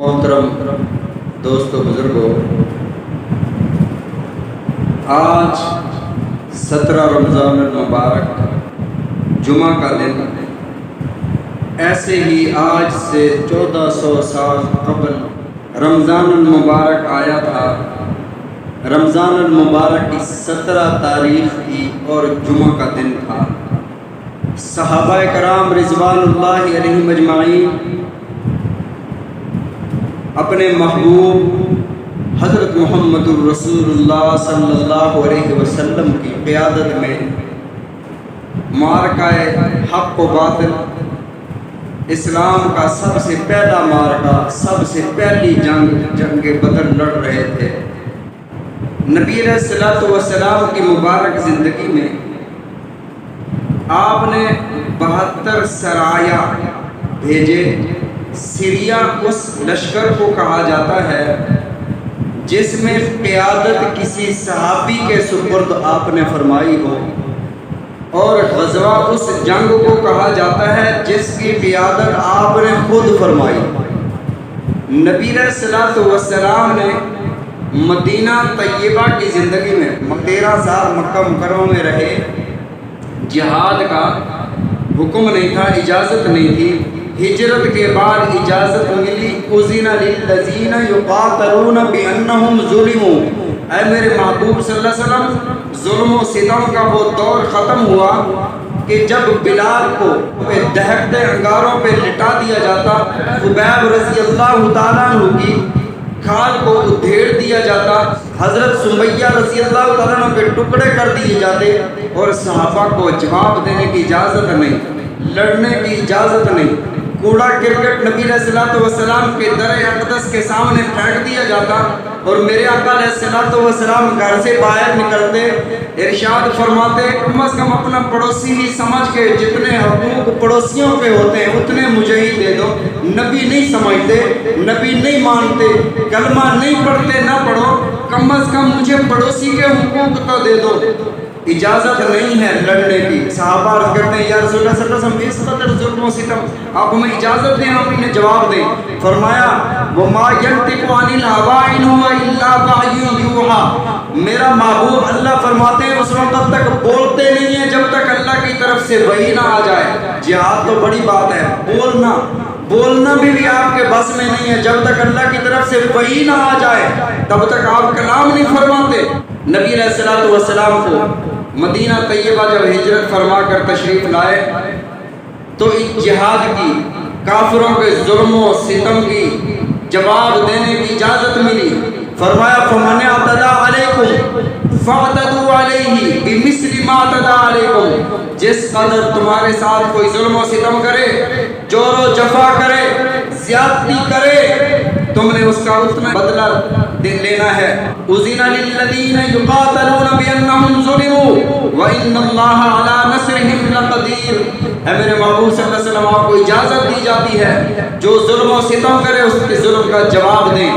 محترم دوستو بزرگوں، آج 17 رمضان المبارک جمعہ کا دن، ایسے ہی آج سے 1400 سال قبل رمضان المبارک آیا تھا۔ رمضان المبارک کی 17 تاریخ تھی اور جمعہ کا دن تھا۔ صحابہ کرام رضوان اللہ علیہم اجمعین اپنے محبوب حضرت محمد الرسول اللہ صلی اللہ علیہ وسلم کی قیادت میں معرکہ حق و باطل، اسلام کا سب سے پہلا معرکہ، سب سے پہلی جنگ بدر لڑ رہے تھے۔ نبی علیہ الصلوۃ والسلام کی مبارک زندگی میں آپ نے 72 سرایہ بھیجے۔ سیریا اس لشکر کو کہا جاتا ہے جس میں قیادت کسی صحابی کے سپرد آپ نے فرمائی ہو، اور غزوہ اس جنگ کو کہا جاتا ہے جس کی قیادت آپ نے خود فرمائی۔ نبی علیہ الصلوۃ والسلام نے مدینہ طیبہ کی زندگی میں 13 سال مکہ مکرمہ میں رہے۔ جہاد کا حکم نہیں تھا، اجازت نہیں تھی۔ ہجرت کے بعد اجازت ملی، اذن للذین یقاتلون بانہم ظلموا۔ اے میرے محبوب صلی اللہ علیہ وسلم، ظلم و ستم کا وہ دور ختم ہوا کہ جب بلال کو دہکتے انگاروں پہ لٹا دیا جاتا، خبیب رضی اللہ تعالیٰ عنہ کی کھال کو ادھیڑ دیا جاتا، حضرت سمیہ رضی اللہ تعالیٰ عنہ کے ٹکڑے کر دیے جاتے، اور صحابہ کو جواب دینے کی اجازت نہیں، لڑنے کی اجازت نہیں۔ کوڑا کرکٹ نبی علیہ الصلوۃ والسلام کے در اقدس کے سامنے پھینک دیا جاتا، اور میرے آقا علیہ الصلوۃ والسلام گھر سے باہر نکلتے، ارشاد فرماتے کم از کم اپنا پڑوسی ہی سمجھ کے جتنے حقوق پڑوسیوں پہ ہوتے ہیں اتنے مجھے ہی دے دو۔ نبی نہیں سمجھتے، نبی نہیں مانتے، کلمہ نہیں پڑھتے نہ پڑھو، کم از کم مجھے پڑوسی کے حقوق تو دے دو۔ اجازت نہیں ہے لڑنے کی۔ صحابہ عرض کرتے ہیں یا رسول اللہ صلی اللہ علیہ وسلم، اس قدر ظلم و ستم، آپ ہمیں اجازت دیں، ہم انہیں جواب دیں۔ فرمایا وَمَا يَنْطِقُ عَنِ الْهَوَىٰ إِنْ هُوَ إِلَّا وَحْيٌ يُوحَىٰ۔ میرا محبوب اللہ فرماتے ہیں اس وقت تک بولتے نہیں ہیں جب تک اللہ کی طرف سے وحی نہ آ جائے۔ جہاد تو بڑی بات ہے، بولنا بھی آپ کے بس میں نہیں ہے۔ جب تک اللہ کی طرف سے وحی نہ آ جائے تب تک آپ کلام نہیں فرماتے۔ نبی علیہ الصلوۃ والسلام کو مدینہ طیبہ جب ہجرت فرما کر تشریف لائے تو جہاد کی، کافروں کے ظلم و ستم کی جواب دینے کی اجازت ملی۔ فرمایا فَمَنِ اعْتَدَىٰ عَلَيْكُمْ فَاعْتَدُوا عَلَيْهِ بِمِثْلِ مَا اعْتَدَىٰ عَلَيْكُمْ۔ جس قدر تمہارے ساتھ کوئی ظلم و ستم کرے، جور و جفا کرے، زیادتی کرے، تم نے اس کا اتنا بدلہ لینا ہے۔ اذن للذین یقاتلون بانہم ظلموا وان اللہ علی نصرہم لقدیر۔ اے میرے محبوب صلی اللہ علیہ وسلم، آپ کو اجازت دی جاتی ہے جو ظلم و ستم کرے اس کے ظلم کا جواب دیں۔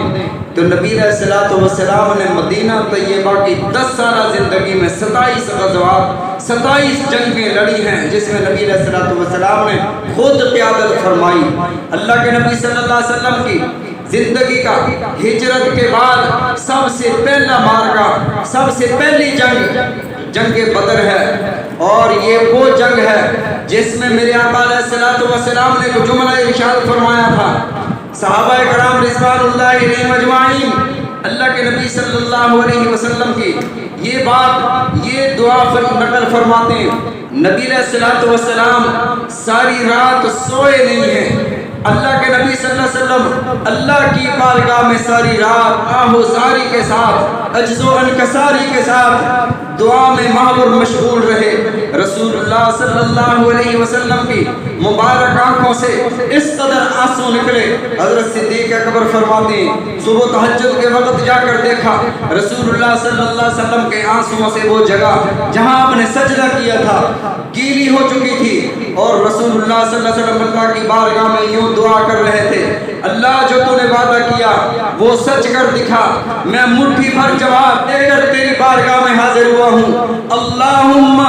تو نبی علیہ الصلوۃ والسلام نے مدینہ طیبہ کی 10 سالہ زندگی میں 27 غزوات، 27 جنگیں لڑی ہیں، جس میں نبی علیہ الصلوۃ والسلام نے خود قیادت فرمائی۔ اللہ کے نبی صلی اللہ علیہ وسلم کی زندگی کا ہجرت کے بعد سب سے پہلا معرکہ، سب سے پہلی جنگ بدر ہے، اور یہ وہ جنگ ہے جس میں میرے آقا علیہ الصلوۃ والسلام نے جو جملہ ارشاد فرمایا تھا، صحابہ کرام رضوان اللہ علیہم اجمعین اللہ کے نبی صلی اللہ علیہ وسلم کی یہ بات، یہ دعا نقل فرماتے ہیں۔ نبی علیہ الصلوۃ والسلام ساری رات سوئے نہیں ہیں۔ اللہ کے نبی صلی اللہ علیہ وسلم اللہ کی بارگاہ میں ساری رات آہوزاری کے ساتھ، عجز و انکساری کے ساتھ دعا میں محور مشغول رہے۔ رسول اللہ صلی اللہ علیہ وسلم کی مبارک آنکھوں سے اس قدر آنسو نکلے، حضرت صدیق اکبر فرماتے ہیں صبح تہجد کے وقت جا کر دیکھا رسول اللہ صلی اللہ علیہ وسلم کے آنسوؤں سے وہ جگہ جہاں آپ نے سجدہ کیا تھا گیلی ہو چکی تھی، اور رسول اللہ صلی اللہ علیہ وسلم اللہ کی بارگاہ میں یوں دعا کر رہے تھے، اللہ جو تو نے وعدہ کیا وہ سچ کر دکھا، میں مٹھی بھر جواب دے کر تیری بارگاہ میں حاضر ہوا ہوں۔ اللہم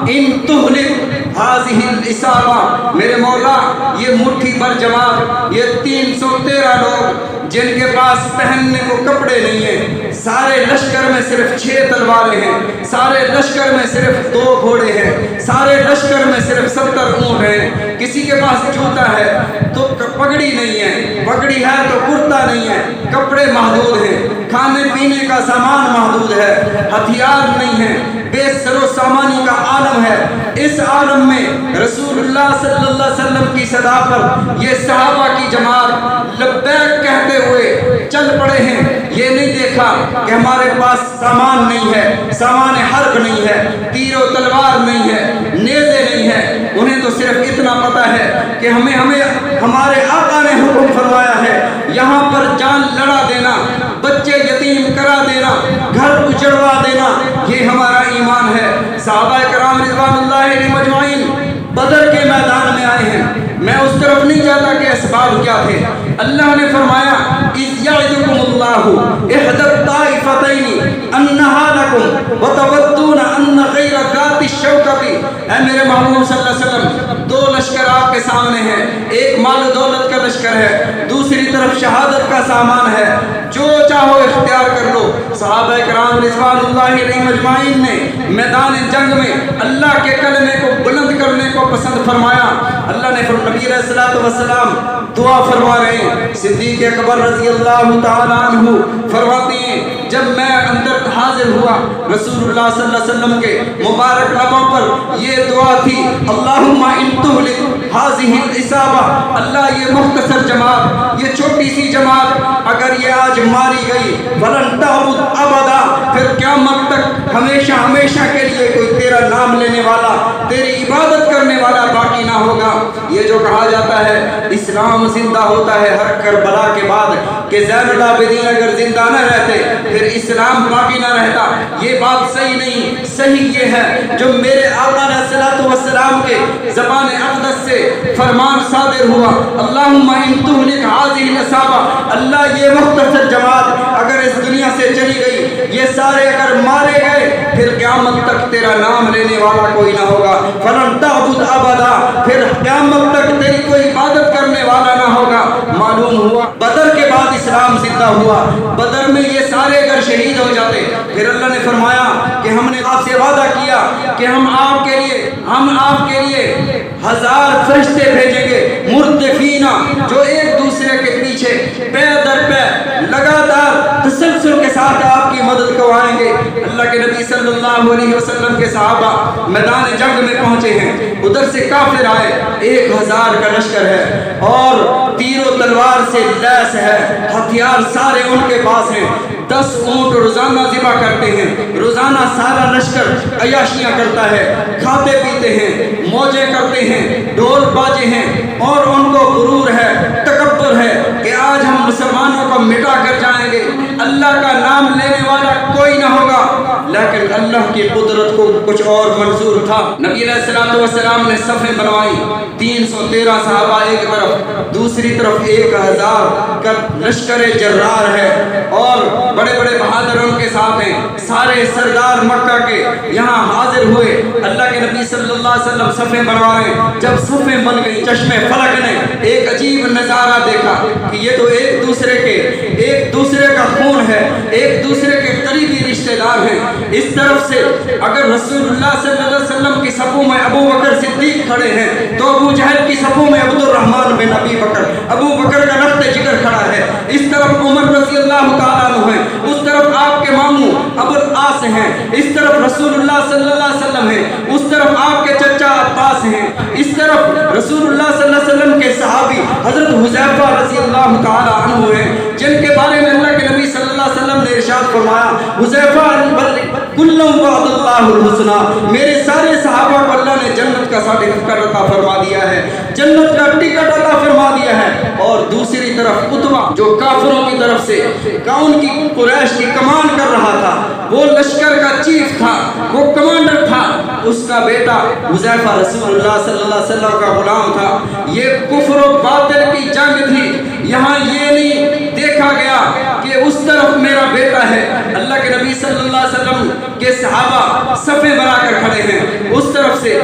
ان تہلک ہذہ العصابہ، میرے مولا یہ مٹھی بھر جواب، یہ 313 لوگ جن کے پاس پہننے کو کپڑے نہیں ہیں، سارے لشکر میں صرف 6 تلواریں ہیں، سارے لشکر میں صرف 2 گھوڑے ہیں، سارے لشکر میں صرف 70 اونٹ ہیں، کسی کے پاس جوتا ہے تو پگڑی نہیں ہے، پگڑی ہے تو کرتا نہیں ہے، کپڑے محدود ہیں، کھانے پینے کا سامان محدود ہے، ہتھیار نہیں ہے، بے سر و سامانی کا عالم ہے۔ اس عالم میں رسول اللہ صلی اللہ علیہ وسلم کی صدا پر یہ صحابہ کی جماعت لبیک کہتے ہوئے چل پڑے ہیں۔ یہ نہیں دیکھا کہ ہمارے پاس سامان نہیں ہے، سامان حرب نہیں ہے، تیر و تلوار نہیں ہے، نیزے نہیں ہے، انہیں تو صرف اتنا پتا ہے کہ ہمیں ہمارے آقا نے حکم فرمایا ہے یہاں پر جان لڑا دینا، بچے یتیم کرا دینا، گھر اجڑوا دینا، یہ ہمارا ایمان ہے۔ صحابہ کرام رضوان اللہ علیہم اجمعین بدر کے میدان میں آئے ہیں، میں اس طرف نہیں جاتا کہ اسباب کیا تھے۔ اللہ نے فرمایا اِذْ يَعِدُكُمُ اللَّهُ إِحْدَى الطَّائِفَتَيْنِ أَنَّهَا لَكُمْ وَتَوَدُّونَ أَنَّ غَيْرَ ذَاتِ الشَّوْكَةِ۔ اے میرے محبوب صلی اللہ علیہ وسلم، 2 لشکر آپ کے سامنے ہیں، ایک مال و دولت کا لشکر ہے، دوسری طرف شہادت کا سامان ہے، جو چاہو اختیار کر لو۔ صحابہ کرام رضوان اللہ علیہم اجمعین نے میدان جنگ میں اللہ کے کلمے کو بلند کرنے کو پسند فرمایا۔ اللہ نے نبی علیہ الصلوۃ والسلام دعا فرما رہے ہیں۔ صدیق اکبر رضی اللہ تعالیٰ عنہ فرماتے ہیں جب میں اندر حاضر ہوا، رسول اللہ صلی اللہ علیہ وسلم کے مبارک لبوں پر یہ دعا تھی، اللہم ان تہلک ہذہ العصابہ، اللہ یہ مختصر جماعت، یہ چھوٹی سی جماعت اگر یہ آج ماری گئی، فلن تعبد ابدا، پھر قیامت تک ہمیشہ ہمیشہ کے لیے کوئی تیرا نام لینے والا، تیری عبادت کرنے والا باقی نہ ہوگا۔ یہ جو کہا جاتا ہے اسلام زندہ ہوتا ہے ہر کربلا کے بعد، کہ زین العابدین اگر زندہ نہ رہتے پھر اسلام باقی نہ رہتا، یہ بات صحیح نہیں۔ صحیح یہ ہے جو میرے آقا علیہ الصلوۃ والسلام کے زبان اقدس سے فرمان صادر ہوا، اللہم ان تہلک ہذہ العصابہ، اللہ یہ مختصر جماعت اگر اس دنیا سے چلی گئی، یہ سارے اگر مارے گئے، پھر قیامت تک تیرا نام لینے والا کوئی نہ ہوگا، فلن تعبد ابدا، پھر قیامت تک تیری کوئی عبادت کرنے والا نہ ہوگا۔ معلوم ہوا بدر کے بعد اسلام زندہ ہوا، بدر میں یہ سارے اگر شہید ہو جاتے، پھر اللہ نے فرمایا کہ ہم نے آپ سے وعدہ کیا کہ ہم آپ کے لیے 1000 فرشتے بھیجیں گے، مردفینا، جو ایک دوسرے کے پیچھے پے در پے لگاتار تسلسل کے ساتھ آپ کی مدد کو آئیں گے۔ اللہ کے نبی صلی اللہ علیہ وسلم کے صحابہ میدان جنگ میں پہنچے ہیں، ادھر سے کافر آئے، 1000 کا لشکر ہے اور تیر و تلوار سے لیس ہے، ہتھیار سارے ان کے پاس ہیں، 10 اونٹ روزانہ ذبح کرتے ہیں، روزانہ سارا لشکر عیاشیاں کرتا ہے، کھاتے پیتے ہیں، موجیں کرتے ہیں، ڈھول باجے ہیں، اور ان کو غرور ہے، تکبر ہے کہ آج ہم مسلمانوں کو مٹا کر جائیں گے، اللہ کا نام لینے والا کوئی نہ ہوگا۔ لیکن اللہ کی قدرت کو کچھ اور منظور تھا۔ نبی علیہ الصلوۃ والسلام نے صفیں بنوائی، 313 صحابہ ایک طرف، دوسری طرف 1000 کا لشکر جرار ہے، اور بڑے بڑے بہادر ان کے ساتھ ہیں، سارے سردار مکہ کے یہاں حاضر ہوئے، اللہ کے نبی صلی اللہ علیہ وسلم صفیں بنوا رہے ہیں۔ جب صفیں بن گئی، چشم فلک نے ایک عجیب نظارہ دیکھا کہ یہ تو ایک دوسرے کا خون ہے، ایک دوسرے کے قریبی رشتہ دار ہیں۔ اس طرف سے اگر رسول اللہ صلی اللہ علیہ وسلم کی صفوں میں ابو بکر صدیق کھڑے ہیں تو ابو جہل کی صفوں میں عبد الرحمن بن ابی بکر، ابو بکر کا رخت جگر کھڑا ہے، اس طرف عمر رضی اللہ تعالیٰ عنہ ہیں، اس طرف آپ کے ماموں ابو العاص ہیں، اس طرف رسول اللہ صلی اللہ علیہ وسلم ہیں، اس طرف آپ کے چچا عباس ہیں، اس طرف رسول اللہ صلی اللہ علیہ وسلم کے صحابی حضرت حذیفہ رضی اللہ تعالیٰ عنہ ہیں، جن کے بارے میں اللہ کے نبی صلی اللہ علیہ وسلم نے ارشاد فرمایا، حذیفہ کلہم وعد اللہ الحسنی، میرے سارے صحابہ کو اللہ نے جنت کا سرٹیفکیٹ عطا فرما دیا ہے، جنت کا ٹکٹ عطا فرما دیا ہے۔ اور دوسری طرف عتبہ جو کافروں کی طرف سے کون کی قریش کی کمان کر رہا تھا، وہ لشکر کا چیف تھا، وہ کمانڈر تھا، اس کا بیٹا حذیفہ رسول اللہ صلی اللہ علیہ وسلم کا غلام تھا۔ یہ کفر و باطل کی جنگ تھی، یہاں یہ نہیں دیکھا گیا کہ اس طرف میرا بیٹا ہے، اللہ کے نبی صلی اللہ علیہ وسلم کے صحابہ صفیں بنا کر کھڑے ہیں، اس طرف سے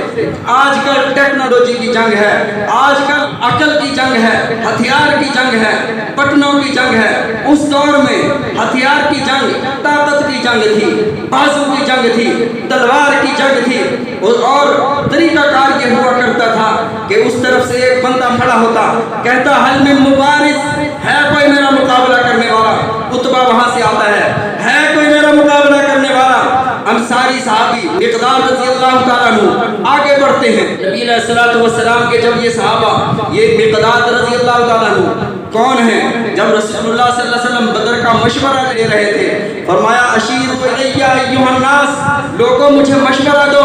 آج کل ٹیکنالوجی کی جنگ ہے، آج کل عقل کی جنگ ہے، ہتھیار کی جنگ ہے، پٹنوں کی جنگ ہے، اس دور میں ہتھیار کی جنگ طاقت کی جنگ تھی، بازو کی جنگ تھی، تلوار کی جنگ تھی، اور طریقہ کار یہ ہوا کرتا تھا کہ اس طرف سے ایک بندہ کھڑا ہوتا، کہتا حل من مبارز، ہے کوئی میرا مقابلہ کرنے والا؟ عتبہ وہاں سے آتا ہے کوئی میرا مقابلہ کرنے والا؟ انصاری صحابی مقداد رضی اللہ تعالیٰ عنہ آگے بڑھتے ہیں، نبی علیہ الصلوۃ والسلام کے جب یہ صحابہ، یہ مقداد رضی اللہ تعالیٰ عنہ کون ہیں؟ جب رسول اللہ صلی اللہ علیہ وسلم بدر کا مشورہ لے رہے تھے، فرمایا اشیروا الی ایھا الناس، لوگوں مجھے مشورہ دو۔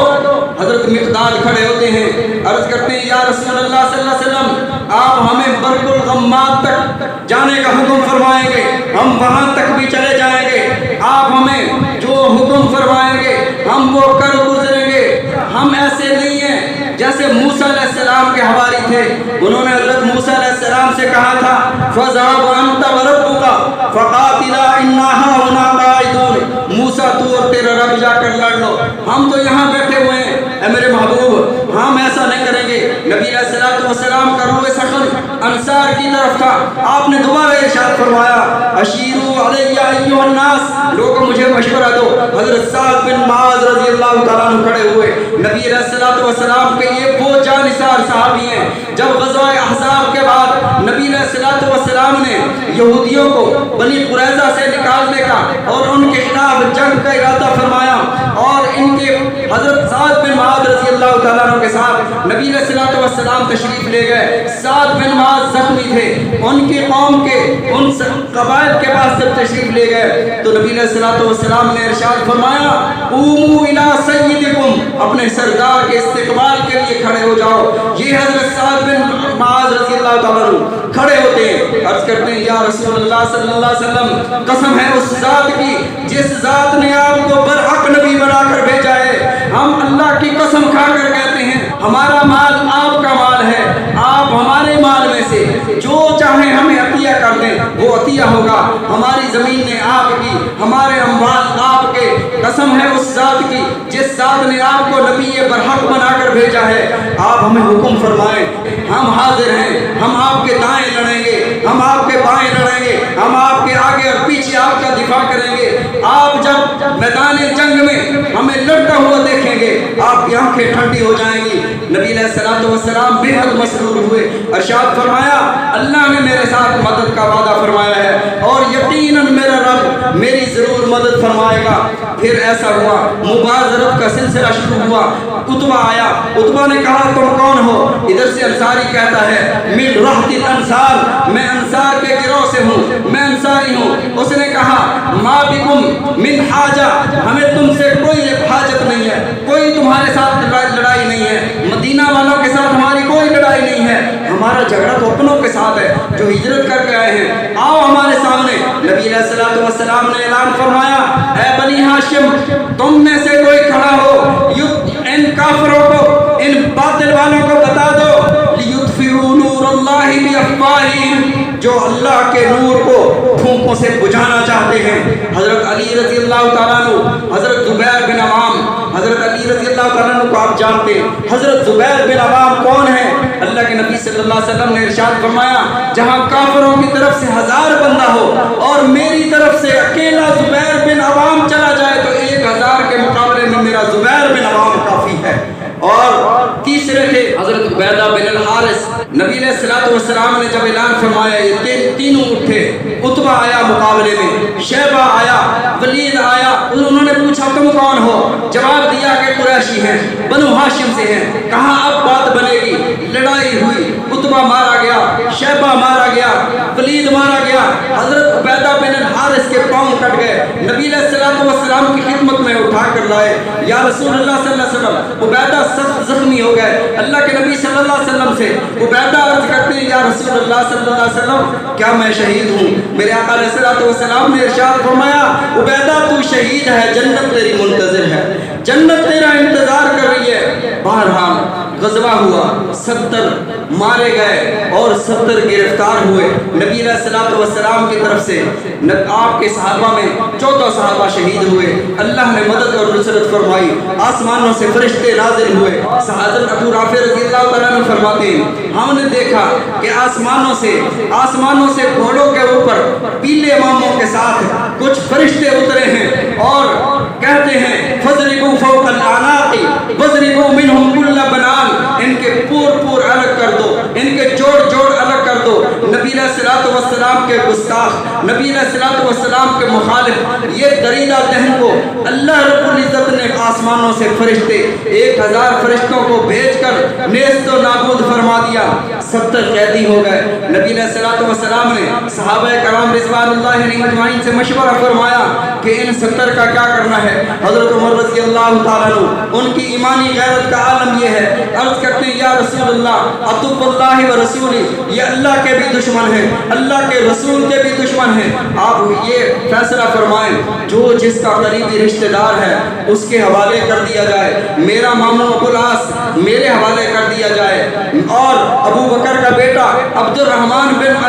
حضرت مقداد کھڑے ہوتے ہیں، عرض کرتے ہیں یا رسول اللہ صلی اللہ علیہ وسلم، آپ ہمیں برق الغمات تک جانے کا حکم فرمائیں گے، ہم وہاں تک بھی چلے جائیں گے، آپ ہمیں جو حکم فرمائیں گے ہم وہ کر گزریں گے۔ ہم ایسے نہیں ہیں جیسے موسیٰ علیہ السلام کے حواری تھے، انہوں نے حضرت موسیٰ علیہ السلام سے کہا تھا فَذْهَبْ أَنْتَ وَرَبُّكَ فَقَاتِلَا إِنَّا هَاهُنَا قَاعِدُونَ، موسیٰ تو اور تیرا رب جا کر لڑ لو، ہم تو یہاں بیٹھے ہوئے ہیں۔ اے میرے محبوب، ہم ایسا نہیں کریں گے۔ نبی علیہ الصلوۃ والسلام کا روح سخن انصار کی طرف تھا، آپ نے دوبارہ ارشاد فرمایا اشیروا علی ایھا الناس، لوگوں مجھے مشورہ دو۔ حضرت سعد بن معاذ رضی اللہ تعالیٰ عنہ کھڑے ہوئے، نبی علیہ الصلوۃ والسلام کے یہ وہ جانثار صحابی ہیں جب غزوہ احزاب کے بعد نبی علیہ الصلوۃ والسلام نے یہودیوں کو بنی قریظہ سے نکالنے کا اور ان کے خلاف جنگ کا ارادہ فرمایا، اور ان کے حضرت سعد بن معاذ رضی اللہ تعالیٰ عنہ کے ساتھ نبی علیہ الصلوۃ والسلام تشریف لے گئے۔ سعد بن معاذ زخمی تھے، ان کی قوم کے ان قبائل کے پاس جب تشریف لے گئے تو نبی علیہ الصلوۃ والسلام نے ارشاد فرمایا قوموا الی سیدکم، اپنے سردار کے استقبال کے لیے کھڑے ہو جاؤ۔ یہ حضرت سعد بن معاذ رضی اللہ تعالیٰ عنہ کھڑے ہوتے ہیں، عرض کرتے ہیں یا رسول اللہ صلی اللہ علیہ وسلم، قسم ہے اس ذات کی جس ذات نے آپ کو برحق نبی بنا کر بھیجا ہے، ہم اللہ کی قسم کھا کر کہتے ہیں ہمارا مال آپ کا مال ہے، آپ ہمارے مال میں سے جو چاہیں ہمیں عطیہ کر دیں وہ عطیہ ہوگا، ہماری زمین نے آپ کی، ہمارے اموال آپ کے، قسم ہے اس ذات کی جس ذات نے آپ کو نبی برحق بنا کر بھیجا ہے، آپ ہمیں حکم فرمائیں، ہم حاضر ہیں، ہم آپ کے دائیں لڑیں گے، ہم آپ کے بائیں لڑیں گے، ہم آپ کے آگے اور پیچھے آپ کا دفاع کریں گے۔ آپ جب میدان جنگ میں ہمیں لڑتا ہوا دیکھیں گے آپ کی آنکھیں ٹھنڈی ہو جائیں گی۔ نبی علیہ الصلوۃ والسلام بے حد مسرور ہوئے، ارشاد فرمایا اللہ نے میرے ساتھ مدد کا وعدہ فرمایا ہے اور یقیناً میرا رب میری ضرور مدد فرمائے گا۔ پھر ایسا ہوا، مبازرت کا سلسلہ شروع ہوا، عتبہ آیا، عتبہ نے کہا تم کون ہو؟ ادھر سے انصاری کہتا ہے من رہط الانصار، میں انصار کے گروہ سے ہوں، میں انصاری ہوں۔ اس نے کہا ما بکم من حاجہ، ہمیں تم سے کوئی حاجت نہیں ہے، کوئی تمہارے ساتھ لڑائی نہیں ہے، مدینہ والوں کے ساتھ ہماری کوئی لڑائی نہیں ہے، ہمارا جھگڑا تو اپنوں کے ساتھ ہے جو ہجرت کر کے آئے ہیں، آؤ ہمارے سامنے۔ نبی علیہ الصلوۃ والسلام نے اعلان فرمایا اے بنی ہاشم، تم میں سے کوئی کھڑا ہو، ان کافروں کو، ان باطل والوں کو بتا دو لیطفئوا نور اللہ بافواہہم، جو اللہ کے نور کو پھونکوں سے بجھانا چاہتے ہیں۔ حضرت علی رضی اللہ تعالیٰ عنہ، حضرت زبیر بن عوام، حضرت علی رضی اللہ تعالیٰ عنہ کو آپ جانتے ہیں، حضرت زبیر بن عوام کون ہیں؟ اللہ کے نبی صلی اللہ علیہ وسلم نے ارشاد فرمایا جہاں کافروں کی طرف سے 1000 بندہ ہو اور میری طرف سے اکیلا زبیر بن عوام چلا جائے تو 1000 کے مقابلے میں میرا زبیر بن عوام کافی ہے۔ اور تیسرے تھے حضرت عبیدہ بن الحارث۔ نبی علیہ الصلوۃ والسلام نے جب اعلان فرمایا یہ تینوں اٹھے، عتبہ آیا مقابلے میں، شیبہ آیا، ولید آیا، انہوں نے پوچھا تم کون ہو؟ جواب دیا کہ قریشی ہیں، بنو ہاشم سے ہیں۔ کہا اب بات بنے گی، لڑائی ہوئی، عتبہ مارا گیا، شیبہ مارا گیا، ولید مارا گیا، حضرت عبیدہ بن الحارث کے پاؤں کٹ گئے، نبی علیہ الصلوۃ والسلام کی خدمت میں اٹھا کر لائے۔ یا رسول اللہ صلی اللہ علیہ وسلم، عبیدہ سخت زخمی ہو گئے۔ اللہ کے نبی صلی اللہ علیہ وسلم سے عبیدہ عرض کرتے ہیں یا رسول اللہ صلی اللہ علیہ وسلم، کیا میں شہید ہوں؟ میرے آقا علیہ الصلوۃ والسلام نے ارشاد فرمایا عبیدہ تو شہید ہے، جنت تیری منتظر ہے، جنت تیرا انتظار کر رہی ہے۔ بہرحال غزوہ ہوا، 70 مارے گئے اور 70 گرفتار ہوئے۔ نبی علیہ الصلوۃ والسلام کی طرف سے آپ کے صحابہ میں 14 صحابہ شہید ہوئے۔ اللہ نے مدد اور نصرت فرمائی، آسمانوں سے فرشتے نازل ہوئے۔ حضرت ابو رافع رضی اللہ تعالیٰ عنہ فرماتے ہیں ہم نے دیکھا کہ آسمانوں سے گھوڑوں کے اوپر پیلے امام کچھ فرشتے اترے ہیں اور کہتے ہیں فضربوا فوق الاعناق وضربوا منهم كل بنان، ان کے پور الگ کر دو، ان کے جوڑ الگ کر دو۔ نبی علیہ الصلوۃ والسلام کے گستاخ، نبی علیہ الصلوۃ والسلام کے مخالف، یہ دریدہ دہن کو اللہ رب العزت نے آسمانوں سے فرشتے 1000 فرشتوں کو بھیج کر نیست و نابود فرما دیا۔ 70 قیدی ہو گئے۔ نبی علیہ الصلوۃ والسلام نے صحابہ کرام رضوان اللہ علیہم اجمعین سے مشورہ فرمایا کہ ان 70 کا کیا کرنا ہے۔ حضرت عمر رضی اللہ تعالیٰ عنہ، ان کی ایمانی غیرت کا عالم یہ ہے، عرض کرتے ہیں یا رسول اللہ عدو اللہ و رسولی، یہ اللہ کے بھی دشمن ہیں، اللہ کے رسول کے بھی دشمن ہیں، آپ یہ فیصلہ فرمائیں جو جس کا قریبی رشتہ دار ہے اس کے حوالے کر دیا جائے، میرا ماموں ابو العاص میرے حوالے کر دیا جائے، اور ابو بکر کا بیٹا عبد الرحمن بن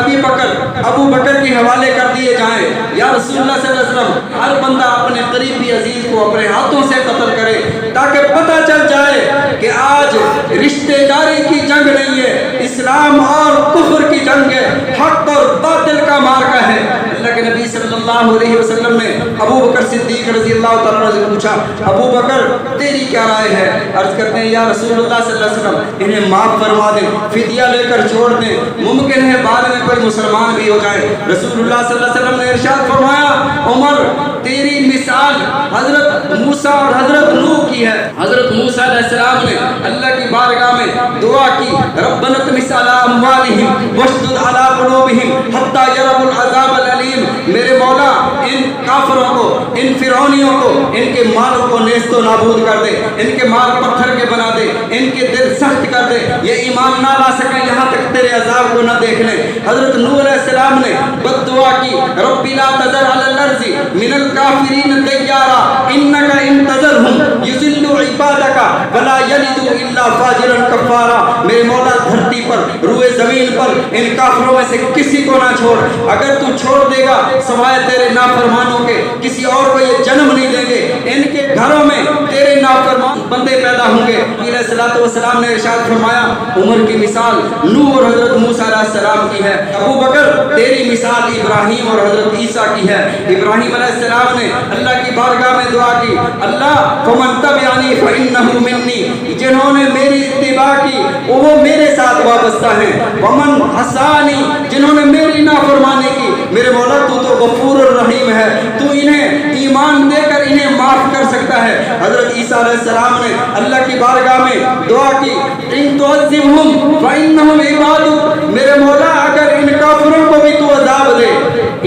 ابو بکر کے حوالے کر دیے جائیں۔ یا رسول اللہ صلی اللہ علیہ وسلم، ہر بندہ اپنے قریبی عزیز کو اپنے ہاتھوں سے قتل کرے تاکہ پتہ چل جائے کہ آج رشتہ داری کی جنگ نہیں ہے، اسلام اور کفر کی جنگ ہے، حق اور باطل کا معرکہ ہے۔ اللہ کے نبی صلی اللہ علیہ وسلم نے ابو بکر صدیق رضی اللہ تعالیٰ عنہ سے پوچھا، ابو بکر تیری کیا رائے ہے؟ عرض کرتے ہیں یا رسول اللہ صلی اللہ علیہ وسلم، انہیں معاف فرما دیں، فدیہ لے کر چھوڑ دیں، ممکن ہے بعد میں کوئی مسلمان بھی ہو جائے۔ رسول اللہ صلی اللہ علیہ وسلم نے ارشاد فرمایا، عمر تیری مثال حضرت موسیٰ اور حضرت نوح کی ہے۔ حضرت موسیٰ علیہ السلام نے اللہ کی بارگاہ میں دعا کی، ربنا اطمس علی اموالہم واشدد علی قلوبہم حتی یروا العذاب العلیم، میرے مولا ان کافروں کو، ان فرعونیوں کو، ان کے مال کو نیست و نابود کر دے، ان کے مال پتھر کے بنا دے، ان کے دل سخت کر دے، یہ ایمان نہ لا سکیں یہاں تک تیرے عذاب کو نہ دیکھ لیں۔ حضرت نوح علیہ السلام نے بد دعا کی، رب لا تذر علی الارض من الکافرین دیارا انک ان تذرہم یضلوا عبادک ولا یلدوا الا فاجرا کفارا، میرے مولا دھرتی پر، روئے زمین پر ان کافروں میں سے کسی کو نہ چھوڑ، اگر تو چھوڑ دے گا سوائے تیرے نافرمانوں کے کسی اور کو یہ جنم نہیں دیں گے، ان کے گھروں میں تیرے نافرمان بندے پیدا ہوں گے۔ علیہ الصلوۃ والسلام نے ارشاد فرمایا، عمر کی مثال نوح اور حضرت موسیٰ علیہ السلام کی ہے، ابو بکر تیری مثال ابراہیم اور حضرت عیسیٰ کی ہے۔ ابراہیم علیہ السلام نے اللہ کی بارگاہ میں دعا کی، اللہ فمن تبعنی فإنہ منی، جنہوں نے میری اتباع کی وہ میرے ساتھ وابستہ ہیں، ومن عصانی، جنہوں نے میری نافرمانی کی، میرے مولا تو غفور الرحیم ہے، تو انہیں ایمان دے کر انہیں معاف کر سکتا ہے۔ حضرت عیسیٰ علیہ السلام نے اللہ کی بارگاہ میں دعا کی، ان تعذبہم فإنہم عبادک، میرے مولا اگر ان کافروں کو بھی تو عذاب دے،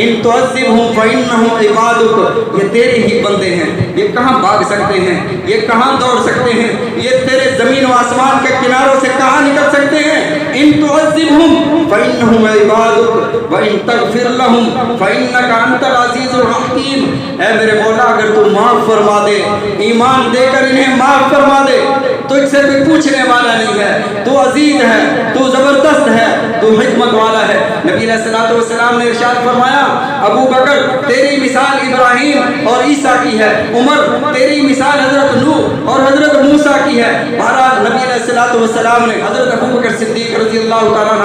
ان تعذبہم فإنہم عبادک، یہ تیرے ہی بندے ہیں، یہ کہاں بھاگ سکتے ہیں، یہ کہاں دوڑ سکتے ہیں، یہ تیرے زمین و آسمان کے کناروں سے کہاں نکل سکتے ہیں۔ ان تعذبہم فإنہم عبادک وإن تغفر لہم فإنک انت العزیز الحکیم، اے میرے مولا اگر تو معاف فرما دے، ایمان دے کر انہیں معاف فرما دے، تجھ سے کوئی پوچھنے والا نہیں ہے، تو عزیز ہے، تو زبردست ہے، تو حکمت والا ہے۔ نبی علیہ الصلوۃ والسلام نے ارشاد فرمایا، ابو بکر تیری مثال ابراہیم اور عیسیٰ کی ہے، عمر تیری مثال حضرت نوح اور حضرت موسیٰ کی ہے۔ بہرحال نبی علیہ الصلوۃ والسلام نے حضرت ابو بکر صدیق رضی اللہ تعالیٰ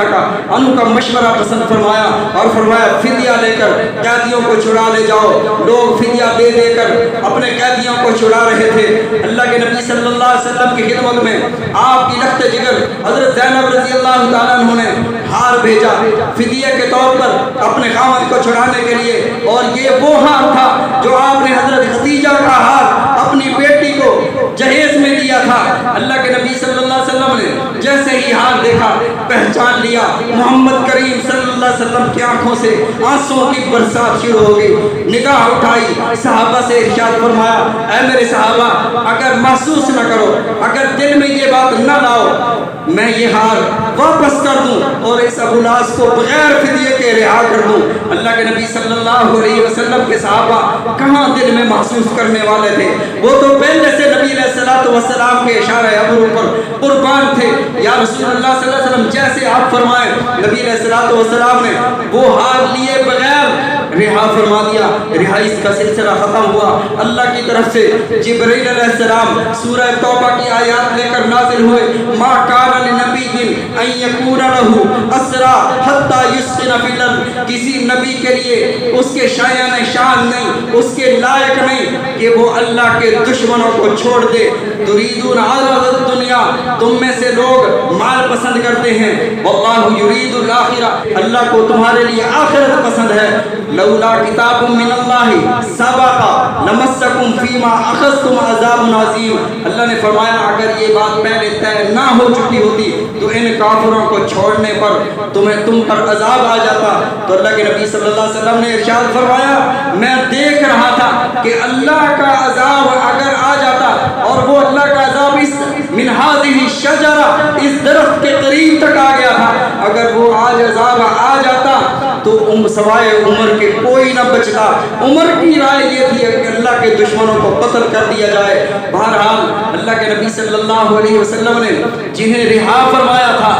عنہ کا مشورہ پسند فرمایا اور فرمایا فدیہ لے کر قیدیوں کو چھڑا لے جاؤ۔ لوگ فدیہ دے دے کر اپنے قیدیوں کو چھڑا رہے تھے۔ اللہ کے نبی صلی اللہ علیہ وسلم کی خدمت میں آپ کی لخت جگر حضرت زینب رضی اللہ تعالیٰ عنہ نے ہار بھیجا فدیہ کے طور پر اپنے خاوند کو چھڑانے کے لیے، اور یہ وہ ہار تھا جو آپ نے حضرت خدیجہ کا ہار اپنی بیٹی کو جہیز میں دیا تھا۔ اللہ کے نبی صلی اللہ علیہ وسلم نے جیسے ہی ہار دیکھا پہچان لیا، محمد کریم صلی اللہ علیہ وسلم کی آنکھوں سے آنسوں کی برسات شروع ہو گئی۔ نگاہ اٹھائی، صحابہ سے ارشاد فرمایا، اے میرے صحابہ اگر محسوس نہ کرو، اگر دل میں یہ بات نہ لاؤ، میں یہ ہار واپس کر دوں اور اس ابو العاص کو بغیر فدیے کے رہا کر دوں۔ اللہ کے نبی صلی اللہ علیہ وسلم کے صحابہ کہاں دل میں محسوس کرنے والے تھے، وہ تو پہلے سے نبی علیہ الصلوۃ والسلام کے اشارہ ابرو پر قربان تھے۔ یا رسول اللہ صلی اللہ علیہ وسلم جیسے آپ فرمائیں، نبی علیہ الصلوۃ والسلام نے وہ ہار لیے بغیر رہا فرما دیا، رہائی کا سلسلہ ختم ہوا۔ اللہ کی طرف سے جبرائیل علیہ السلام سورہ توبہ کی آیات لے کر نازل ہوئے، ما کان لنبی ان یکون لہ اسرا حتی یسخن فی الارض، کسی نبی کے لیے اس کے شایان شان نہیں، اس کے لائق نہیں کہ وہ اللہ کے دشمنوں کو چھوڑ دے۔ تریدون عرض الدنیا، تم میں سے لوگ مال پسند کرتے ہیں، واللہ یرید الاخرہ، اللہ کو تمہارے لیے آخرت پسند ہے۔ لولا کتاب من اللہ سبق لمسکم فیما اخذتم عذاب عظیم، اللہ نے فرمایا اگر یہ بات پہلے طے نہ ہو چکی ہوتی تو ان کافروں کو چھوڑنے پر تم پر عذاب آ جاتا۔ تو اللہ کے نبی صلی اللہ علیہ وسلم نے ارشاد فرمایا میں دیکھ رہا تھا کہ اللہ کا عذاب اگر آ جاتا اور وہ اللہ کا عذاب اس من هذه الشجرہ اس درخت کے قریب تک آ گیا تھا، اگر وہ آج عذاب آ جاتا تو سوائے عمر کے کوئی نہ بچتا۔ عمر کی رائے یہ تھی کہ اللہ کے دشمنوں کو قتل کر دیا جائے۔ بہرحال اللہ کے نبی صلی اللہ علیہ وسلم نے جنہیں رہا فرمایا تھا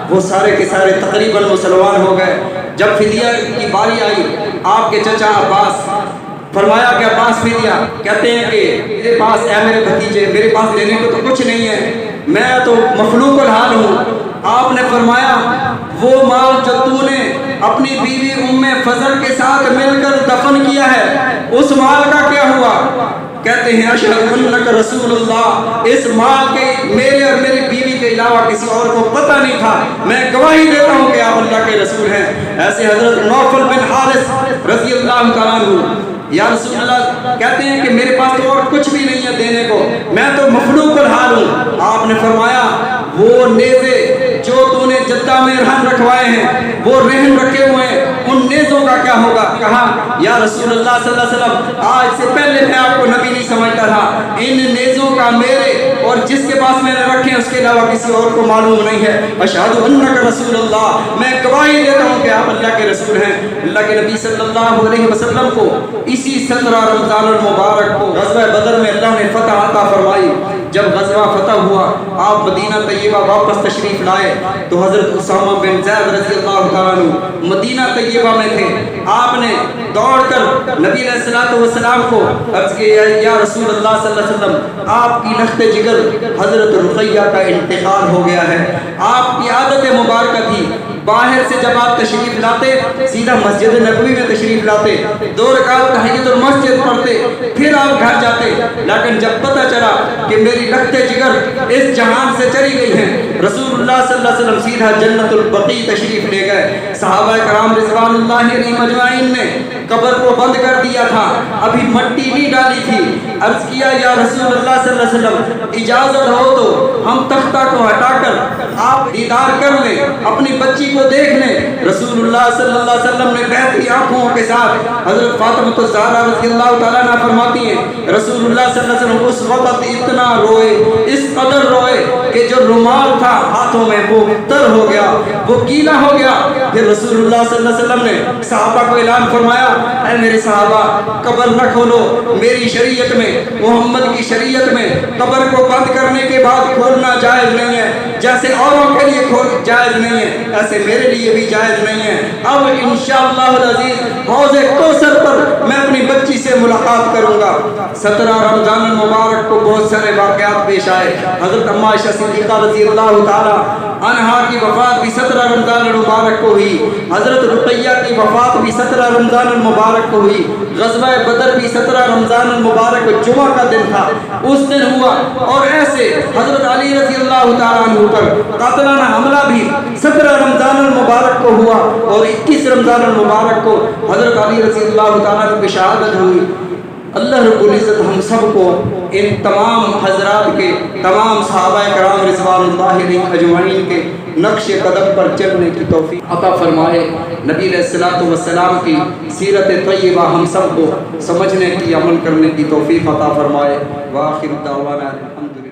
وہ سارے کے سارے تقریباً مسلمان ہو گئے۔ جب فدیہ کی باری آئی آپ کے چچا عباس فرمایا کہ عباس فدیہ، کہتے ہیں کہ میرے پاس اے میرے بھتیجے میرے پاس لینے کو تو کچھ نہیں ہے، میں تو مخلوق الحال ہوں۔ آپ نے فرمایا وہ مال جو تو نے اپنی بیوی ام فضل کے ساتھ مل کر دفن کیا ہے اس مال کا کیا ہوا؟ کہتے ہیں اشہد انک رسول اللہ، اس مال کے میرے اور میری بیوی کے علاوہ کسی اور کو پتہ نہیں تھا، میں گواہی دیتا ہوں کہ آپ اللہ کے رسول ہیں۔ ایسے حضرت نوفل بن حارث رضی اللہ تعالیٰ عنہ یا رسول اللہ کہتے ہیں کہ میرے پاس تو اور کچھ بھی نہیں ہے دینے کو، میں تو مخلوق الحال ہوں۔ آپ نے فرمایا وہ نیزے جو تو نے جدہ میں رہن رکھوائے ہیں وہ رہن رکھے ہوئے ہیں ان نیزوں کا کیا ہوگا؟ کہا یا رسول اللہ صلی اللہ علیہ وسلم آج سے پہلے میں آپ کو نبی نہیں سمجھتا تھا، ان نیزوں کا میرے اور جس کے پاس میں نے رکھے ہیں اس کے علاوہ کسی اور کو معلوم نہیں ہے۔ اشہد انک رسول اللہ، میں گواہی دیتا ہوں کہ آپ اللہ کے رسول ہیں۔ اللہ کے نبی صلی اللہ علیہ وسلم کو اسی 17 رمضان المبارک کو غزوہ بدر میں اللہ نے فتح عطا فرمائی۔ جب غزوہ فتح ہوا آپ مدینہ طیبہ واپس تشریف لائے تو حضرت اسامہ بن زید رضی اللہ تعالیٰ عنہ مدینہ طیبہ میں تھے۔ آپ نے دوڑ کر نبی علیہ الصلوۃ والسلام کو عرض کیا یا رسول اللہ صلی اللہ علیہ وسلم آپ کی لخت جگر حضرت رقیہ کا انتقال ہو گیا ہے۔ آپ کی عادت مبارکہ تھی باہر سے جب آپ تشریف لاتے سیدھا مسجد نبوی میں تشریف لاتے، 2 رکعت تحیۃ المسجد پڑھتے پھر آپ گھر جاتے، لیکن جب پتہ چلا کہ میری لخت جگر اس جہان سے چلی گئی ہے رسول اللہ صلی اللہ علیہ وسلم سیدھا جنت البقیع تشریف لے گئے۔ صحابہ کرام رضوان اللہ علیہم اجمعین نے قبر کو بند کر دیا تھا، ابھی مٹی نہیں ڈالی تھی۔ عرض کیا یا رسول اللہ صلی اللہ علیہ وسلم اجازت ہو تو ہم تختہ کو ہٹا کر آپ دیدار کر لیں، اپنی بچی کو دیکھ لیں۔ رسول اللہ صلی اللہ علیہ وسلم نے بہتی آنکھوں کے ساتھ حضرت فاطمہ الزہرا رضی اللہ تعالیٰ عنہ فرماتی ہیں رسول اللہ صلی اللہ علیہ وسلم اس وقت اتنا روئے، اس قدر روئے کہ جو رومال تھا ہاتھوں میں وہ تر ہو گیا، وہ گیلا ہو گیا۔ پھر رسول اللہ صلی اللہ علیہ وسلم نے صحابہ کو اعلان فرمایا اے میرے صحابہ قبر نہ کھولو، میری شریعت میں محمد کی شریعت میں قبر کو بند کرنے کے بعد کھولنا جائز نہیں ہے، جیسے اوروں کے لیے جائز نہیں ہے ایسے میرے لیے بھی جائز نہیں ہے۔ اب انشاءاللہ العزیز حوض کوثر پر میں اپنی بچی سے ملاقات کروں گا۔ 17 رمضان المبارک کو بہت سارے واقعات پیش آئے۔ حضرت اما عائشہ صدیقہ رضی اللہ تعالی عنہا کی وفات بھی 17 رمضان المبارک کو ہوئی، حضرت رقیہ کی وفات بھی 17 رمضان المبارک کو ہوئی، غزوہ بدر بھی 17 رمضان المبارک جمعہ کا دن تھا اس دن ہوا، اور ایسے حضرت علی رضی اللہ تعالیٰ عنہ پر قاتلانہ حملہ بھی 17 رمضان المبارک کو ہوا، اور 21 رمضان المبارک کو حضرت علی رضی اللہ تعالیٰ عنہ کی شہادت ہوئی۔ اللہ رب العزت ہم سب کو ان تمام حضرات کے تمام صحابہ کرام رضوان اللہ علیہم اجمعین کے نقش قدم پر چلنے کی توفیق عطا فرمائے۔ نبی علیہ الصلوۃ والسلام کی سیرت طیبہ ہم سب کو سمجھنے کی عمل کرنے کی توفیق عطا فرمائے۔ وآخر دعوانا الحمد للہ۔